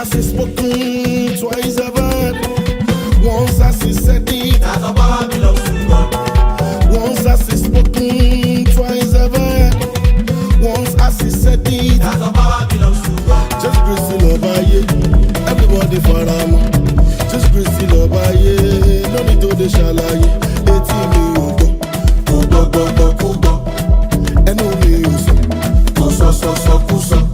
It's spoken, twice I've heard. Once as he said it, that the power belongs to God. Once as he spoken, twice I've heard. Once as he said it, that the power belongs to God. Just grace the love by you, everybody for them. Just grace the love by you, no need to the shalaye. Eti mi ugo, kudo, enu mi uso, kuso.